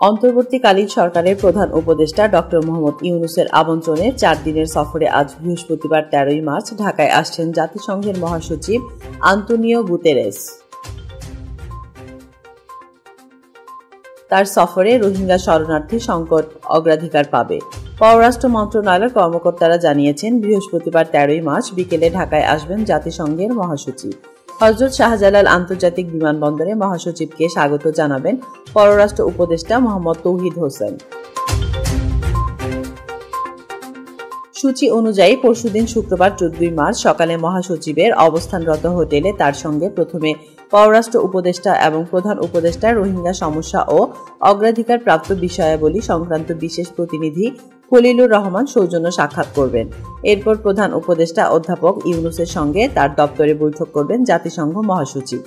অন্তর্বর্তীকালীন সরকারের প্রধান উপদেষ্টা ডক্টর মোহাম্মদ ইউনূসের আমন্ত্রণে 4 দিনের সফরে আজ বৃহস্পতিবার 13 মার্চ ঢাকায় আসছেন জাতিসংঘের মহাসচিব আন্তোনিও গুতেরেস। তার সফরে রোহিঙ্গা শরণার্থী সংকট অগ্রাধিকার পাবে। পররাষ্ট্র মন্ত্রণালয়ের কর্মকর্তারা জানিয়েছেন, বৃহস্পতিবার 13 মার্চ বিকেলে ঢাকায় আসবেন জাতিসংঘের মহাসচিব। হযরত শাহজালাল আন্তর্জাতিক বিমানবন্দরে মহাসচিবকে স্বাগত জানাবেন পররাষ্ট্র উপদেষ্টা মোহাম্মদ তৌহিদ হোসেন। সূচি অনুযায়ী পরশুদিন শুক্রবার 14 মার্চ সকালে মহাসচিবের অবস্থানরত হোটেলে তার সঙ্গে প্রথমে পররাষ্ট্র উপদেষ্টা এবং প্রধান উপদেষ্টা রোহিঙ্গা সমস্যা ও অগ্রাধিকার প্রাপ্ত বিষয়াবলী সংক্রান্ত বিশেষ প্রতিনিধি খলিলুর রহমান সৌজন্য সাক্ষাৎ করবেন। এরপর প্রধান উপদেষ্টা অধ্যাপক ইউনূসের সঙ্গে তার দপ্তরে বৈঠক করবেন জাতিসংঘ মহাসচিব।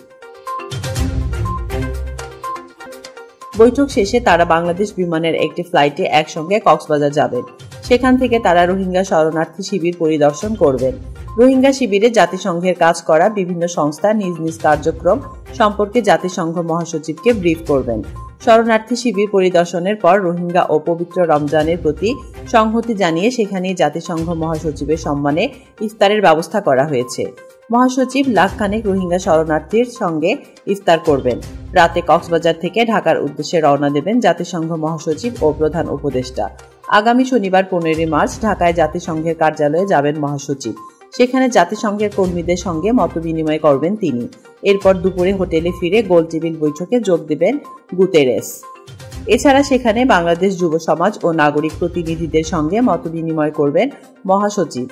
বৈঠক শেষে তারা বাংলাদেশ বিমানের একটি ফ্লাইটে একসঙ্গে কক্সবাজার যাবেন। সেখান থেকে তারা রোহিঙ্গা শরণার্থী শিবির পরিদর্শন করবেন। রোহিঙ্গা শিবিরে জাতিসংঘের কাজ করা বিভিন্ন সংস্থা নিজ নিজ কার্যক্রম সম্পর্কে জাতিসংঘ মহাসচিবকে ব্রিফ করবেন। শরণার্থী শিবির পরিদর্শনের পর রোহিঙ্গা ও পবিত্র রমজানের প্রতি সংহতি জানিয়ে সেখানেই জাতিসংঘ মহাসচিবের সম্মানে ইফতারের ব্যবস্থা করা হয়েছে। মহাসচিব লাখখানেক রোহিঙ্গা শরণার্থীর সঙ্গে ইফতার করবেন। রাতে কক্সবাজার থেকে ঢাকার উদ্দেশ্যে রওনা দেবেন জাতিসংঘ মহাসচিব ও প্রধান উপদেষ্টা। আগামী শনিবার 15 মার্চ ঢাকায় জাতিসংঘের কার্যালয়ে যাবেন মহাসচিব। সেখানে জাতিসংঘের কর্মীদের সঙ্গে মতবিনিময় করবেন তিনি। এরপর দুপুরে হোটেলে ফিরে গোলটেবিল বৈঠকে যোগ দেবেন গুতেরেস। এছাড়া সেখানে বাংলাদেশ যুব সমাজ ও নাগরিক প্রতিনিধিদের সঙ্গে মতবিনিময় করবেন মহাসচিব।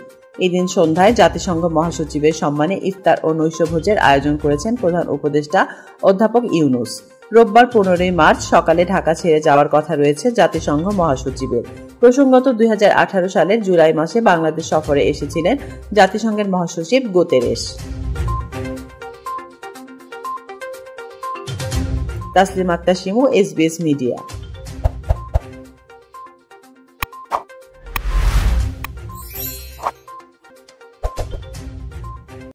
এদিন সন্ধ্যায় জাতিসংঘ মহাসচিবের সম্মানে ইফতার ও নৈশভোজের আয়োজন করেছেন প্রধান উপদেষ্টা অধ্যাপক ইউনূস। রোববার 15 মার্চ সকালে ঢাকা ছেড়ে যাওয়ার কথা রয়েছে জাতিসংঘ মহাসচিবের। প্রসঙ্গত 2018 সালের জুলাই মাসে বাংলাদেশ সফরে এসেছিলেন জাতিসংঘের মহাসচিব Guterres. Taslima Akhtar Shimu, SBS media.